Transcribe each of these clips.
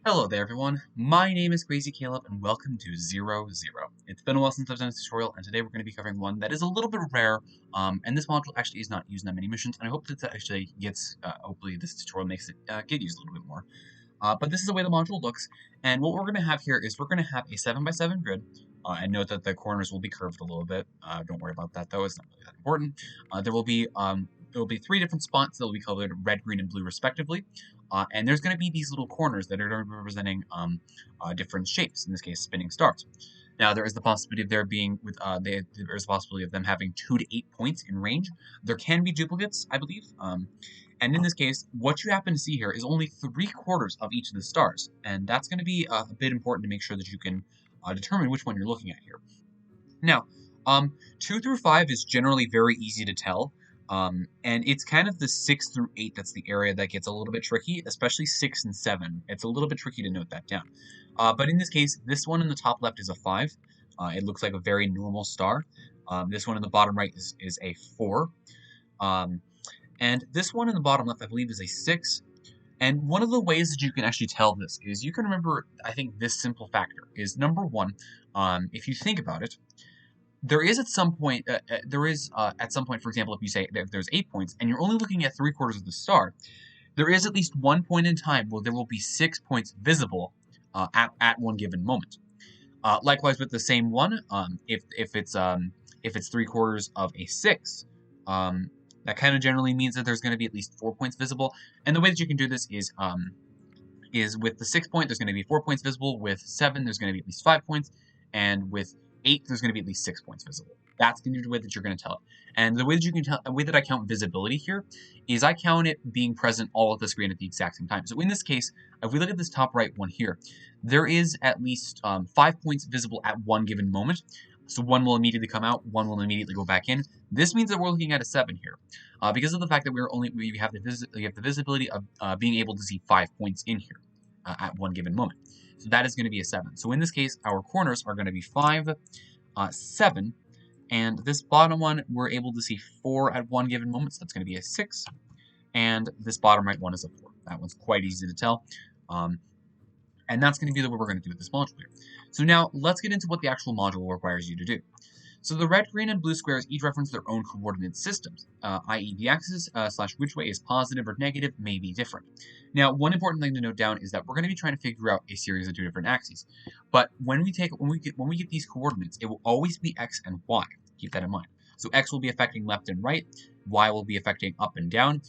Hello there everyone, my name is Crazy Caleb and welcome to 00. It's been a while since I've done this tutorial and today we're going to be covering one that is a little bit rare and this module actually is not used in that many missions and I hope that actually gets, hopefully this tutorial makes it get used a little bit more. But this is the way the module looks, and what we're going to have here is we're going to have a 7x7 grid, and note that the corners will be curved a little bit. Don't worry about that though, it's not really that important. There will be 3 different spots that will be colored red, green, and blue respectively, and there's going to be these little corners that are going to be representing different shapes, in this case spinning stars. Now there is the possibility of there being there is a possibility of them having 2 to 8 points in range. There can be duplicates, I believe. And in this case, what you happen to see here is only 3/4 of each of the stars, and that's going to be a bit important to make sure that you can determine which one you're looking at here. Now, 2 through 5 is generally very easy to tell, and it's kind of the 6 through 8 that's the area that gets a little bit tricky, especially 6 and 7. It's a little bit tricky to note that down. But in this case, this one in the top left is a 5. It looks like a very normal star. This one in the bottom right is a 4. And this one in the bottom left, I believe, is a 6. And one of the ways that you can actually tell this is you can remember, I think, this simple factor is number one, if you think about it, there is at some point, for example, if you say if there's 8 points and you're only looking at 3/4 of the star, there is at least one point in time where there will be 6 points visible at one given moment. Likewise with the same one, if it's 3/4 of a 6, that kind of generally means that there's going to be at least 4 points visible. And the way that you can do this is with the 6 point, there's going to be 4 points visible. With 7, there's going to be at least 5 points. And with 8, there's going to be at least 6 points visible. That's going to be the way that you're going to tell it. And the way that you can tell, the way that I count visibility here is I count it being present all at the screen at the exact same time. So in this case, if we look at this top right one here, there is at least 5 points visible at one given moment. So one will immediately come out, one will immediately go back in. This means that we're looking at a 7 here, because of the fact that we have the visibility of being able to see 5 points in here at one given moment. So that is going to be a 7. So in this case, our corners are going to be 5, 7, and this bottom one we're able to see 4 at one given moment. So that's going to be a 6, and this bottom right one is a 4. That one's quite easy to tell. And that's going to be what we're going to do with this module here. So now let's get into what the actual module requires you to do. So the red, green, and blue squares each reference their own coordinate systems, i.e. the axis / which way is positive or negative may be different. Now, one important thing to note down is that we're going to be trying to figure out a series of 2 different axes. But when we get these coordinates, it will always be x and y. Keep that in mind. So x will be affecting left and right, y will be affecting up and down.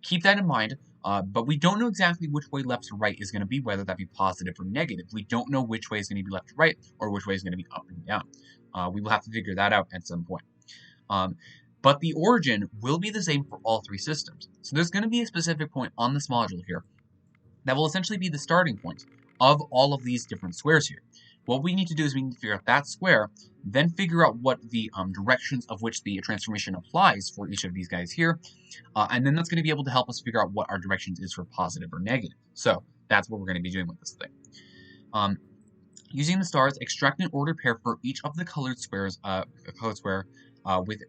Keep that in mind. But we don't know exactly which way left to right is going to be, whether that be positive or negative. We don't know which way is going to be left to right or which way is going to be up and down. We will have to figure that out at some point. But the origin will be the same for all 3 systems. So there's going to be a specific point on this module here that will essentially be the starting point of all of these different squares here. What we need to do is we need to figure out that square, then figure out what the directions of which the transformation applies for each of these guys here, and then that's going to be able to help us figure out what our directions is for positive or negative. So that's what we're going to be doing with this thing. Using the stars, extract an ordered pair for each of the colored squares, with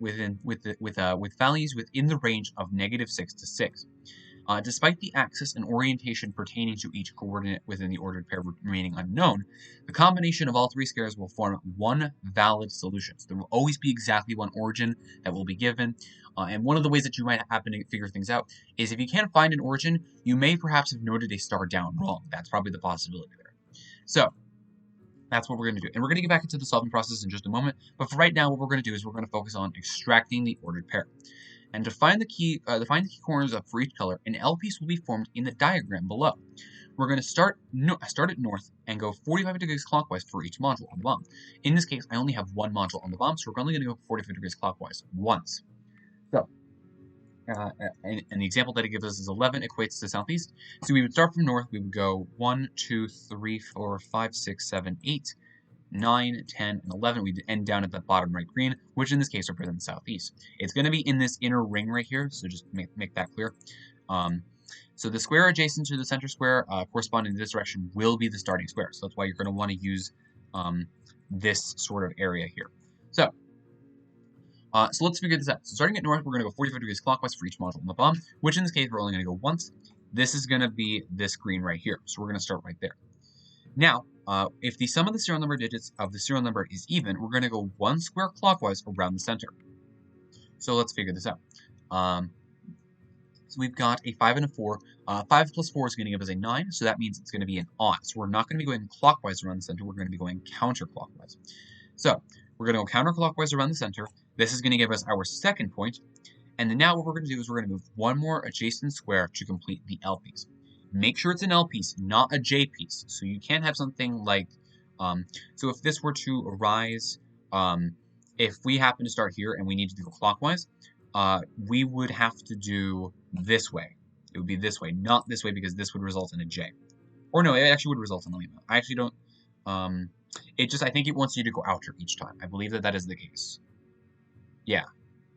values within the range of -6 to 6. Despite the axis and orientation pertaining to each coordinate within the ordered pair remaining unknown, the combination of all 3 squares will form one valid solution. So there will always be exactly one origin that will be given. And one of the ways that you might happen to figure things out is if you can't find an origin, you may perhaps have noted a star down wrong. That's probably the possibility there. So that's what we're going to do. And we're going to get back into the solving process in just a moment. But for right now, what we're going to do is we're going to focus on extracting the ordered pair. And to find the key corners for each color, an L piece will be formed in the diagram below. We're going to start at north and go 45 degrees clockwise for each module on the bottom. In this case, I only have one module on the bottom, so we're only going to go 45 degrees clockwise once. So, and the example that it gives us is 11 equates to southeast. So we would start from north. We would go 1, 2, 3, 4, 5, 6, 7, 8. 9, 10, and 11, we end down at the bottom right green, which in this case represents southeast. It's going to be in this inner ring right here, so just make that clear. So the square adjacent to the center square corresponding to this direction will be the starting square. So that's why you're going to want to use this sort of area here. So let's figure this out. So starting at north, we're going to go 45 degrees clockwise for each module on the bottom, which in this case, we're only going to go once. This is going to be this green right here. So we're going to start right there. Now, if the sum of the serial number digits of the serial number is even, we're going to go one square clockwise around the center. So let's figure this out. So we've got a 5 and a 4. 5 plus 4 is going to give us a 9, so that means it's going to be an odd. So we're not going to be going clockwise around the center, we're going to be going counterclockwise. So we're going to go counterclockwise around the center. This is going to give us our second point. And then now what we're going to do is we're going to move one more adjacent square to complete the L piece. Make sure it's an L piece, not a J piece. So you can't have something like, so if this were to arise, if we happen to start here and we need to go clockwise, we would have to do this way. It would be this way, not this way, because this would result in a J. Or no, it actually would result in a lemma. I actually don't, I think it wants you to go outer each time. I believe that that is the case. Yeah,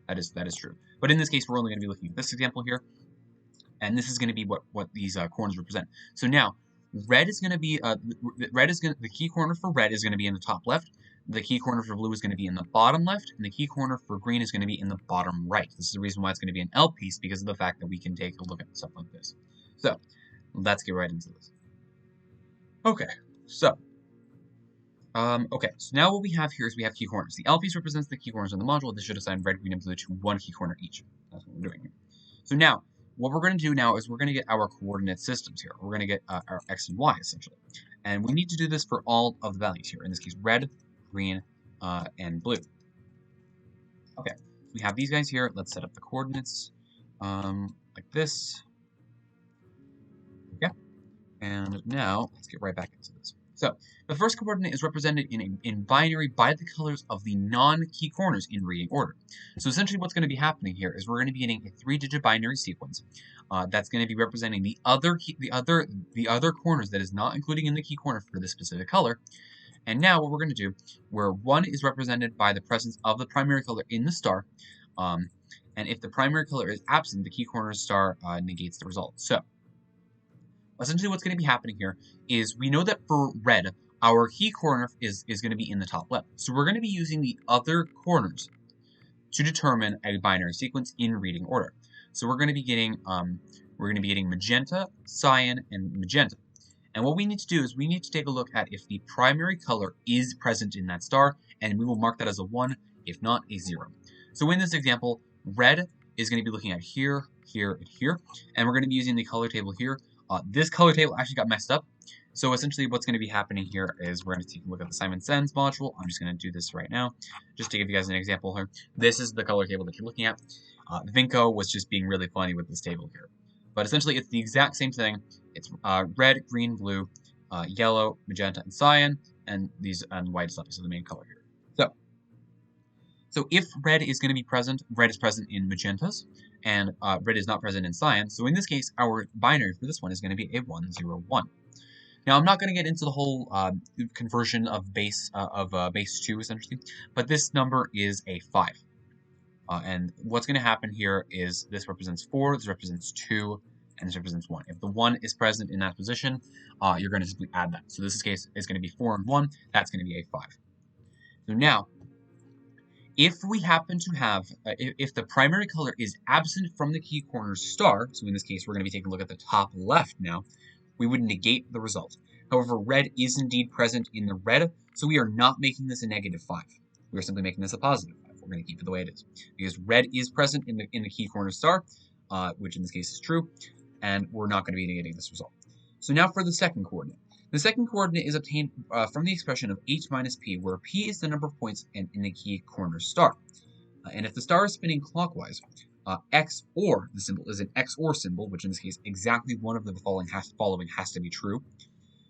that is true. But in this case, we're only going to be looking at this example here. And this is going to be what these corners represent. So now, red is going to be, the key corner for red is going to be in the top left. The key corner for blue is going to be in the bottom left, and the key corner for green is going to be in the bottom right. This is the reason why it's going to be an L piece, because of the fact that we can take a look at stuff like this. So, let's get right into this. Okay, so now what we have here is we have key corners. The L piece represents the key corners in the module. This should assign red, green, and blue to one key corner each. That's what we're doing here. So now, what we're going to do now is we're going to get our coordinate systems here. We're going to get our x and y, essentially. And we need to do this for all of the values here. In this case, red, green, and blue. Okay, we have these guys here. Let's set up the coordinates like this. Okay, and now let's get right back into this. So the first coordinate is represented in binary by the colors of the non-key corners in reading order. So essentially what's going to be happening here is we're going to be getting a 3-digit binary sequence that's going to be representing the other corners that is not including in the key corner for this specific color. And now what we're going to do, where 1 is represented by the presence of the primary color in the star, and if the primary color is absent, the key corner star negates the result. So essentially what's going to be happening here is we know that for red, our key corner is going to be in the top left. So we're going to be using the other corners to determine a binary sequence in reading order. So we're going to be getting magenta, cyan, and magenta. And what we need to do is we need to take a look at if the primary color is present in that star, and we will mark that as a 1, if not a 0. So in this example, red is going to be looking at here, here, and here, and we're going to be using the color table here. This color table actually got messed up. So essentially what's going to be happening here is we're going to take a look at the Simon Says module. I'm just going to do this right now, just to give you guys an example here. This is the color table that you're looking at. Vinco was just being really funny with this table here. But essentially it's the exact same thing. It's red, green, blue, yellow, magenta, and cyan, and white is obviously the main color here. So if red is going to be present, red is present in magentas, and red is not present in cyan. So in this case, our binary for this one is going to be a 1, 0, 1. Now I'm not going to get into the whole conversion of base 2 essentially, but this number is a 5. And what's going to happen here is this represents 4, this represents 2, and this represents 1. If the 1 is present in that position, you're going to simply add that. So this case is going to be 4 and 1, that's going to be a 5. So now, if we happen to have, if the primary color is absent from the key corner star, so in this case we're going to be taking a look at the top left now, we would negate the result. However, red is indeed present in the red, so we are not making this a negative 5. We are simply making this a positive 5. We're going to keep it the way it is, because red is present in the key corner star, which in this case is true, and we're not going to be negating this result. So now for the second coordinate. The second coordinate is obtained from the expression of h minus p, where p is the number of points in the key corner star. And if the star is spinning clockwise, x or the symbol is an XOR symbol, which in this case exactly one of the following has to be true.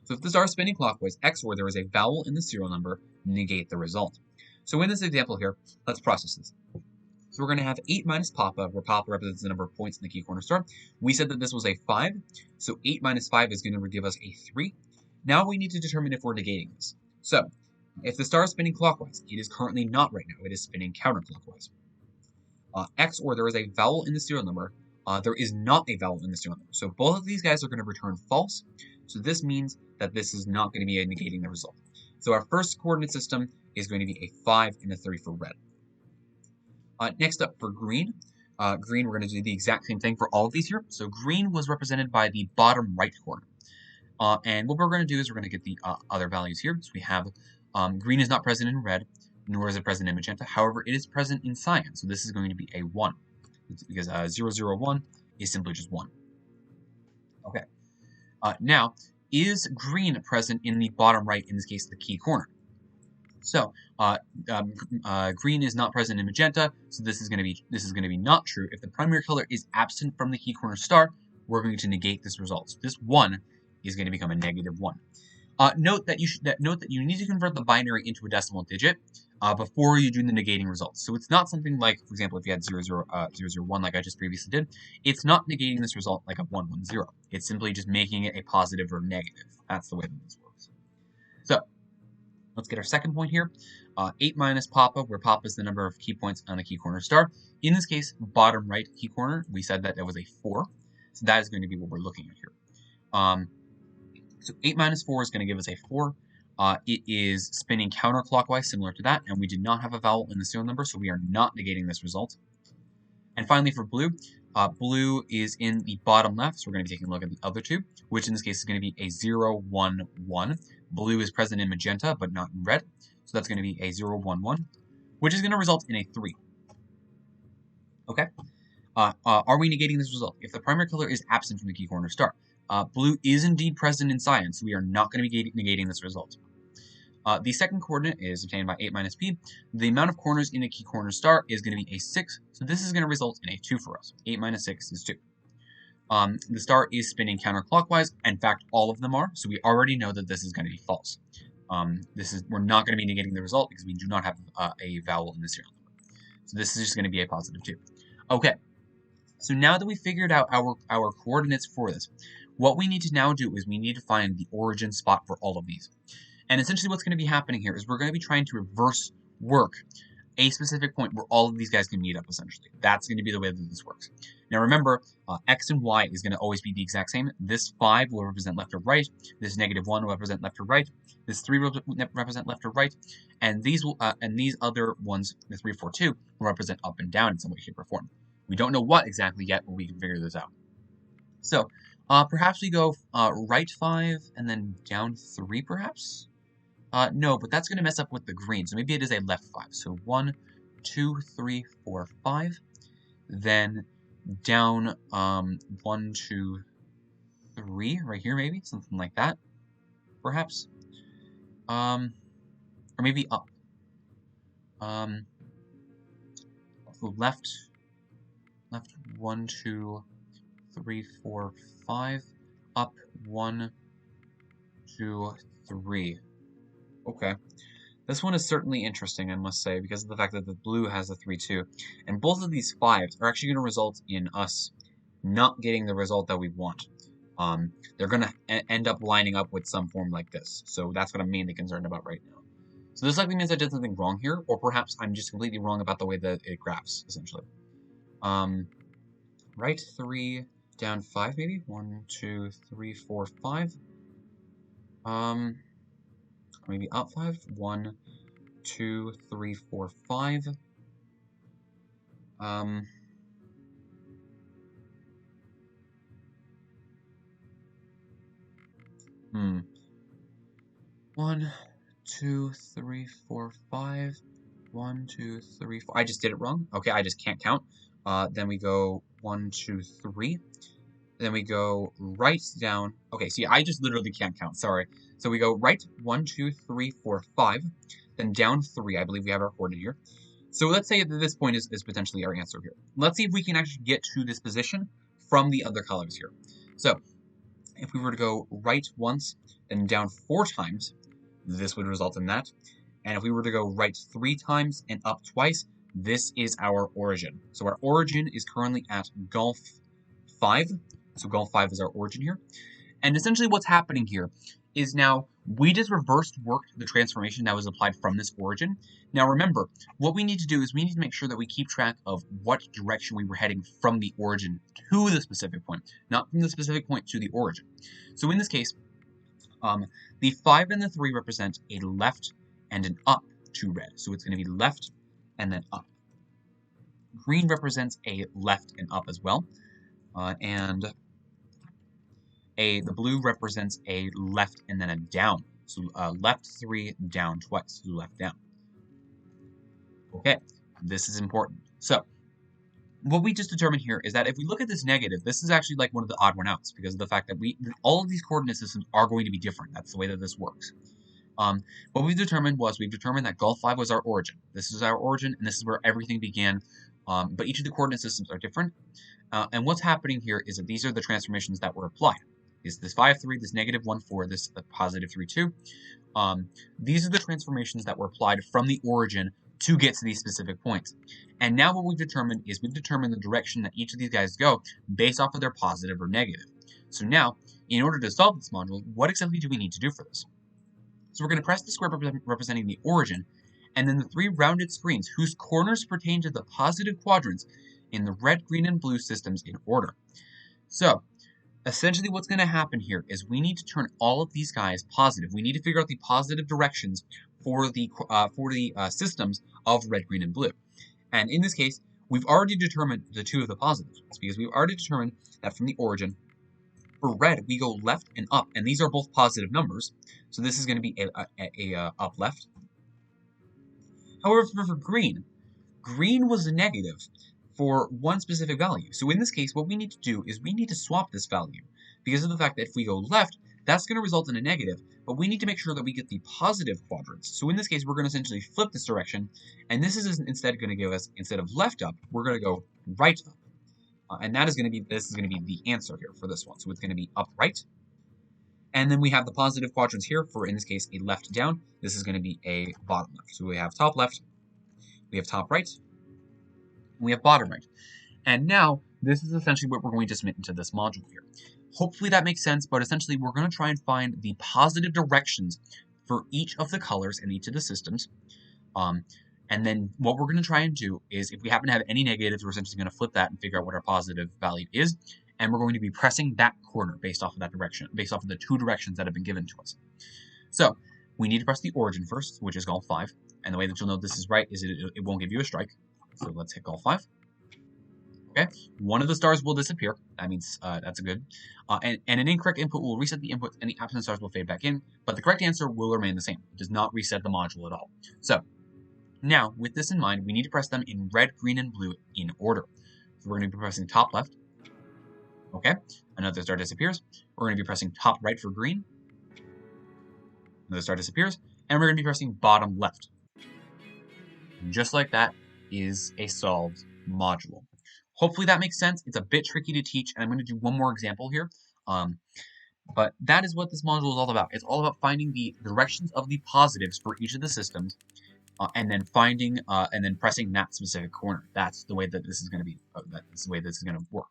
So if the star is spinning clockwise, XOR there is a vowel in the serial number, negate the result. So in this example here, let's process this. So we're going to have 8 minus Papa, where Papa represents the number of points in the key corner star. We said that this was a 5, so 8 minus 5 is going to give us a 3. Now we need to determine if we're negating this. So, if the star is spinning clockwise, it is currently not right now, it is spinning counterclockwise. XOR there is a vowel in the serial number, there is not a vowel in the serial number. So both of these guys are going to return false, so this means that this is not going to be negating the result. So our first coordinate system is going to be a 5 and a 3 for red. Next up for green. We're going to do the exact same thing for all of these here. So green was represented by the bottom right corner. And what we're going to do is we're going to get the other values here. So we have green is not present in red, nor is it present in magenta. However, it is present in cyan. So this is going to be a 1. Because 0, 0, 1 is simply just 1. Okay. Now, is green present in the bottom right, in this case, the key corner? So, green is not present in magenta, so this is going to be not true. If the primary color is absent from the key corner star, we're going to negate this result. So this 1 is going to become a -1. Note that you need to convert the binary into a decimal digit before you do the negating results. So it's not something like, for example, if you had 0, 0, 0, 0, 1 like I just previously did, it's not negating this result like a 1, 1, 0. It's simply just making it a positive or negative. That's the way that this works. So let's get our second point here. 8 minus Papa, where Papa is the number of key points on a key corner star. In this case, bottom right key corner, we said that was a 4. So that is going to be what we're looking at here. So 8 minus 4 is going to give us a 4. It is spinning counterclockwise, similar to that, and we did not have a vowel in the serial number, so we are not negating this result. And finally for blue, blue is in the bottom left, so we're going to be taking a look at the other two, which in this case is going to be a 0, 1, 1. Blue is present in magenta, but not in red, so that's going to be a 0, 1, 1, which is going to result in a 3. Okay? Are we negating this result? If the primary color is absent from the key corner star, blue is indeed present in cyan, so we are not going to be negating this result. The second coordinate is obtained by 8 minus p. The amount of corners in a key corner star is going to be a 6, so this is going to result in a 2 for us. 8 minus 6 is 2. The star is spinning counterclockwise. In fact, all of them are, so we already know that this is going to be false. We're not going to be negating the result because we do not have a vowel in the serial number. So this is just going to be a positive 2. Okay, so now that we figured out our coordinates for this, what we need to now do is we need to find the origin spot for all of these. And essentially what's going to be happening here is we're going to be trying to reverse work a specific point where all of these guys can meet up, essentially. That's going to be the way that this works. Now remember, x and y is going to always be the exact same. This 5 will represent left or right. This -1 will represent left or right. This 3 will represent left or right. And these other ones, the 3, 4, 2, will represent up and down in some way, shape, or form. We don't know what exactly yet, but we can figure this out. So, perhaps we go right 5 and then down 3, perhaps? No, but that's going to mess up with the green, so maybe it is a left 5. So 1, 2, 3, 4, 5. Then down 1, 2, 3, right here maybe, something like that, perhaps. Or maybe up. Left 1, 2, 3, 4, 5. Up 1, 2, 3. Okay. This one is certainly interesting, I must say, because of the fact that the blue has a 3, 2. And both of these 5s are actually going to result in us not getting the result that we want. They're going to end up lining up with some form like this. So that's what I'm mainly concerned about right now. So this likely means I did something wrong here, or perhaps I'm just completely wrong about the way that it graphs, essentially. Right 3, down 5 maybe? 1, 2, 3, 4, 5. Maybe up 5. 1, 2, 3, 4, 5. 1, 2, 3, 4, 5. 1, 2, 3, 4. I just did it wrong. Okay, I just can't count. Then we go 1, 2, 3. Then we go right down. Okay, see, I just literally can't count. Sorry. So we go right 1, 2, 3, 4, 5. Then down 3. I believe we have our coordinate here. So let's say that this point is potentially our answer here. Let's see if we can actually get to this position from the other colors here. So if we were to go right once, then down 4 times, this would result in that. And if we were to go right 3 times and up twice, this is our origin. So our origin is currently at Gulf 5. So Gulf 5 is our origin here. And essentially what's happening here is now we just reversed worked the transformation that was applied from this origin. Now remember, what we need to do is we need to make sure that we keep track of what direction we were heading from the origin to the specific point, not from the specific point to the origin. So in this case, the 5 and the 3 represent a left and an up to red. So it's going to be left and then up. Green represents a left and up as well. And the blue represents a left and then a down. So left 3, down twice. So left down. Okay, this is important. So what we just determined here is that if we look at this negative, this is actually like one of the odd one outs because of the fact that all of these coordinate systems are going to be different. That's the way that this works. What we've determined that Gulf 5 was our origin. This is our origin, and this is where everything began. But each of the coordinate systems are different. And what's happening here is that these are the transformations that were applied. Is this 5, 3, this negative 1, 4, this positive 3, 2. These are the transformations that were applied from the origin to get to these specific points. And now what we've determined is the direction that each of these guys go based off of their positive or negative. So now, in order to solve this module, what exactly do we need to do for this? So we're going to press the square representing the origin, and then the 3 rounded screens whose corners pertain to the positive quadrants in the red, green, and blue systems in order. So essentially what's going to happen here is we need to turn all of these guys positive. We need to figure out the positive directions for the systems of red, green, and blue. And in this case, we've already determined the 2 of the positives. It's because we've already determined that from the origin, for red, we go left and up, and these are both positive numbers. So this is going to be a up left. However, for green was a negative for one specific value. So in this case, what we need to do is we need to swap this value because of the fact that if we go left, that's going to result in a negative, but we need to make sure that we get the positive quadrants. So in this case, we're going to essentially flip this direction, and this is instead going to give us, instead of left up, we're going to go right up. And this is going to be the answer here for this one. So it's going to be up right. And then we have the positive quadrants here for, in this case, a left down. This is going to be a bottom left. So we have top left, we have top right, and we have bottom right. And now, this is essentially what we're going to submit into this module here. Hopefully that makes sense, but essentially we're going to try and find the positive directions for each of the colors in each of the systems. And then what we're going to try and do is if we happen to have any negatives, we're essentially going to flip that and figure out what our positive value is. And we're going to be pressing that corner based off of that direction, based off of the 2 directions that have been given to us. So we need to press the origin first, which is Gulf 5. And the way that you'll know this is right is it won't give you a strike. So let's hit Gulf 5. Okay, one of the stars will disappear. That means that's a good. And an incorrect input will reset the input, and the absent stars will fade back in. But the correct answer will remain the same. It does not reset the module at all. So now, with this in mind, we need to press them in red, green, and blue in order. So we're going to be pressing top left. Okay, another star disappears. We're going to be pressing top right for green. Another star disappears. And we're going to be pressing bottom left. And just like that is a solved module. Hopefully that makes sense. It's a bit tricky to teach, and I'm going to do one more example here. But that is what this module is all about. It's all about finding the directions of the positives for each of the systems, and then pressing that specific corner. That's the way that this is going to be. That's the way this is going to work.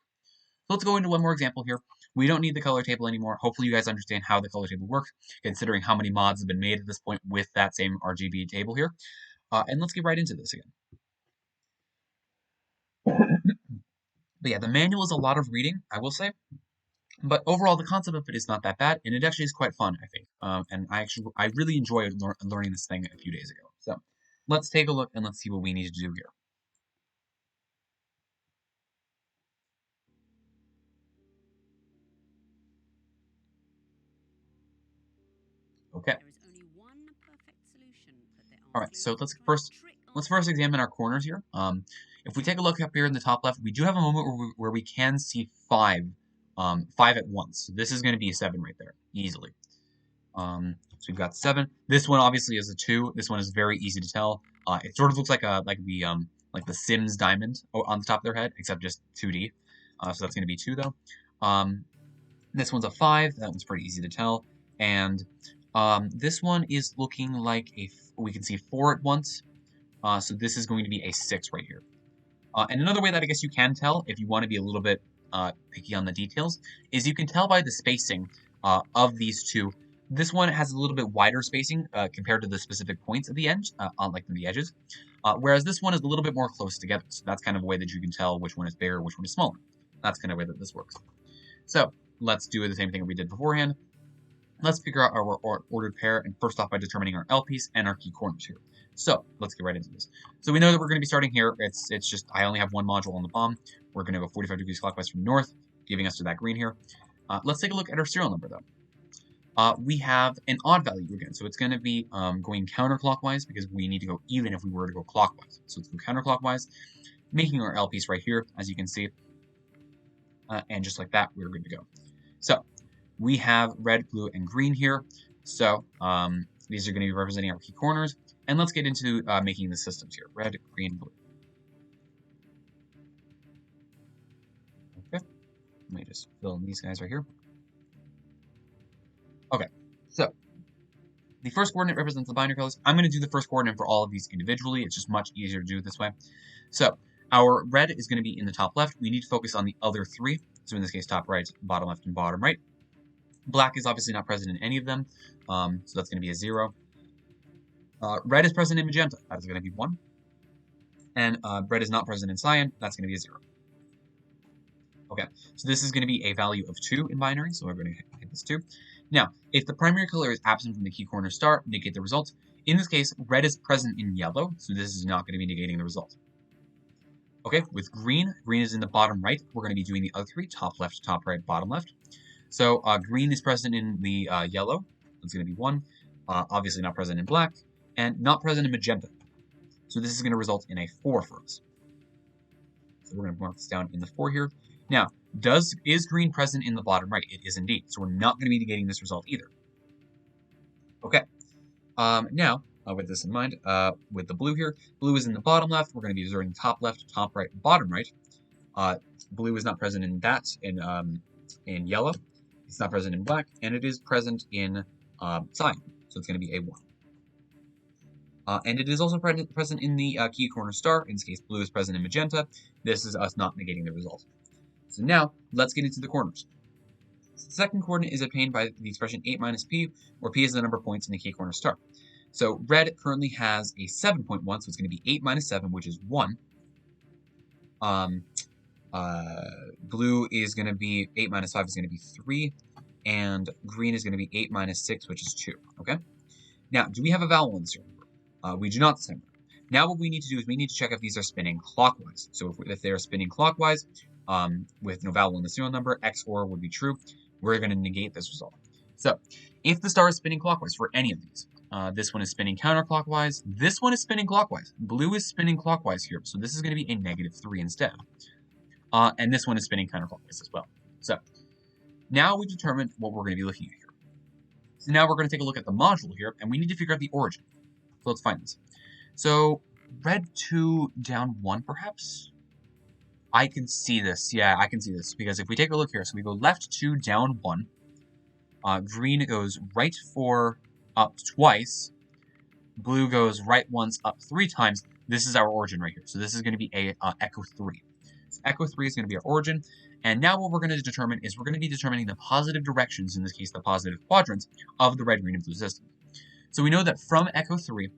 So let's go into one more example here. We don't need the color table anymore. Hopefully you guys understand how the color table works, considering how many mods have been made at this point with that same RGB table here. And let's get right into this again. But yeah, the manual is a lot of reading, I will say. But overall, the concept of it is not that bad, and it actually is quite fun, I think. And I really enjoyed learning this thing a few days ago. So let's take a look and let's see what we need to do here. Okay. All right. So let's first examine our corners here. If we take a look up here in the top left, we do have a moment where we can see 5 at once. So this is going to be a 7 right there, easily. So we've got 7. This one obviously is a 2. This one is very easy to tell. It sort of looks like the Sims diamond on the top of their head, except just 2D. So that's going to be 2 though. This one's a 5. That one's pretty easy to tell. And this one is looking like we can see 4 at once. So this is going to be a 6 right here. And another way that I guess you can tell, if you want to be a little bit picky on the details, is you can tell by the spacing of these two. This one has a little bit wider spacing compared to the specific points at the edge, on the edges, whereas this one is a little bit more close together. So that's kind of a way that you can tell which one is bigger, which one is smaller. That's kind of the way that this works. So let's do the same thing that we did beforehand. Let's figure out our ordered pair, and first off by determining our L piece and our key corners here. So let's get right into this. So we know that we're going to be starting here. It's just I only have one module on the bomb. We're going to go 45 degrees clockwise from north, giving us to that green here. Let's take a look at our serial number, though. We have an odd value again, so it's going to be going counterclockwise because we need to go even if we were to go clockwise. So let's go counterclockwise, making our L piece right here, as you can see. And just like that, we're good to go. So we have red, blue, and green here. So these are going to be representing our key corners. And let's get into making the systems here. Red, green, blue. Okay. Let me just fill in these guys right here. Okay. So the first coordinate represents the binary colors. I'm going to do the first coordinate for all of these individually. It's just much easier to do it this way. So our red is going to be in the top left. We need to focus on the other three. So in this case, top right, bottom left, and bottom right. Black is obviously not present in any of them, so that's going to be a 0. Red is present in magenta. That is going to be 1. And red is not present in cyan. That's going to be a 0. Okay, so this is going to be a value of 2 in binary, so we're going to hit this 2. Now, if the primary color is absent from the key corner star, negate the result. In this case, red is present in yellow, so this is not going to be negating the result. Okay, with green, green is in the bottom right. We're going to be doing the other three, top left, top right, bottom left. So green is present in the yellow. That's going to be 1. Obviously not present in black. And not present in magenta. So this is going to result in a 4 for us. So we're going to mark this down in the 4 here. Now, is green present in the bottom right? It is indeed. So we're not going to be negating this result either. Okay. Now, with this in mind, with the blue here, blue is in the bottom left. We're going to be observing top left, top right, bottom right. Blue is not present in that in yellow. It's not present in black, and it is present in cyan. So it's going to be a 1. And it is also present in the key corner star. In this case, blue is present in magenta. This is us not negating the result. So now, let's get into the corners. So the second coordinate is obtained by the expression 8 minus p, where p is the number of points in the key corner star. So red currently has a 7.1, so it's going to be 8 minus 7, which is 1. Blue is going to be 8 minus 5 is going to be 3, and green is going to be 8 minus 6, which is 2. Okay. Now, do we have a vowel in this here? We do not this time. Now, what we need to do is we need to check if these are spinning clockwise. So if they are spinning clockwise, with no vowel in the serial number, XOR would be true. We're going to negate this result. So if the star is spinning clockwise for any of these, this one is spinning counterclockwise. This one is spinning clockwise. Blue is spinning clockwise here, so this is going to be a -3 instead. And this one is spinning counterclockwise as well. So now we've determined what we're going to be looking at here. So now we're going to take a look at the module here, and we need to figure out the origin. So let's find this. So red 2 down 1, perhaps? I can see this. Yeah, I can see this. Because if we take a look here, so we go left 2 down 1. Green goes right 4 up twice. Blue goes right once up 3 times. This is our origin right here. So this is going to be a echo 3. So echo 3 is going to be our origin. And now what we're going to determine is we're going to be determining the positive directions, in this case the positive quadrants, of the red, green, and blue system. So we know that from echo 3,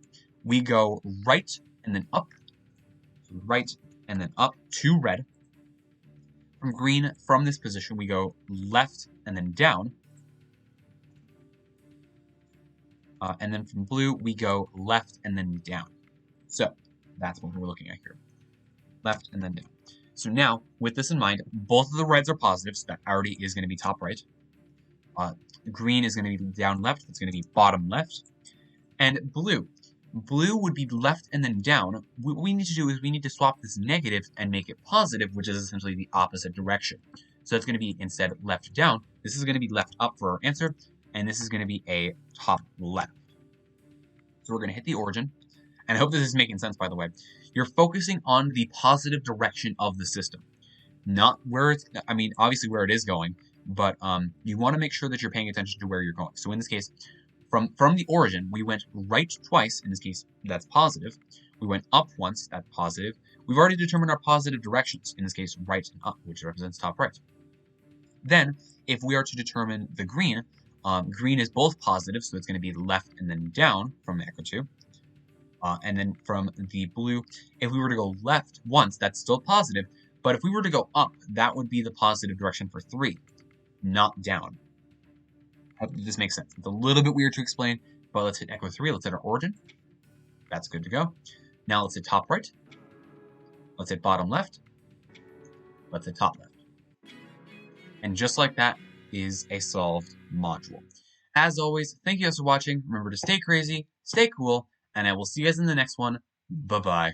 we go right and then up, right and then up to red. From green, from this position, we go left and then down. And then from blue, we go left and then down. So that's what we're looking at here. Left and then down. So now, with this in mind, both of the reds are positive, so that already is going to be top right. Green is going to be down left, it's going to be bottom left. And blue would be left and then down. What we need to do is we need to swap this negative and make it positive, which is essentially the opposite direction. So it's going to be, instead, left down. This is going to be left up for our answer, and this is going to be a top left. So we're going to hit the origin. And I hope this is making sense, by the way. You're focusing on the positive direction of the system. Not where it's, I mean, obviously where it is going, but you want to make sure that you're paying attention to where you're going. So in this case, from the origin, we went right twice. In this case, that's positive. We went up once, that's positive. We've already determined our positive directions. In this case, right and up, which represents top right. Then, if we are to determine the green, green is both positive, so it's going to be left and then down from echo 2. And then from the blue, if we were to go left once, that's still positive. But if we were to go up, that would be the positive direction for 3, not down. I hope this makes sense. It's a little bit weird to explain, but let's hit echo 3. Let's hit our origin. That's good to go. Now let's hit top right. Let's hit bottom left. Let's hit top left. And just like that, is a solved module. As always, thank you guys for watching. Remember to stay crazy, stay cool, and I will see you guys in the next one. Bye-bye.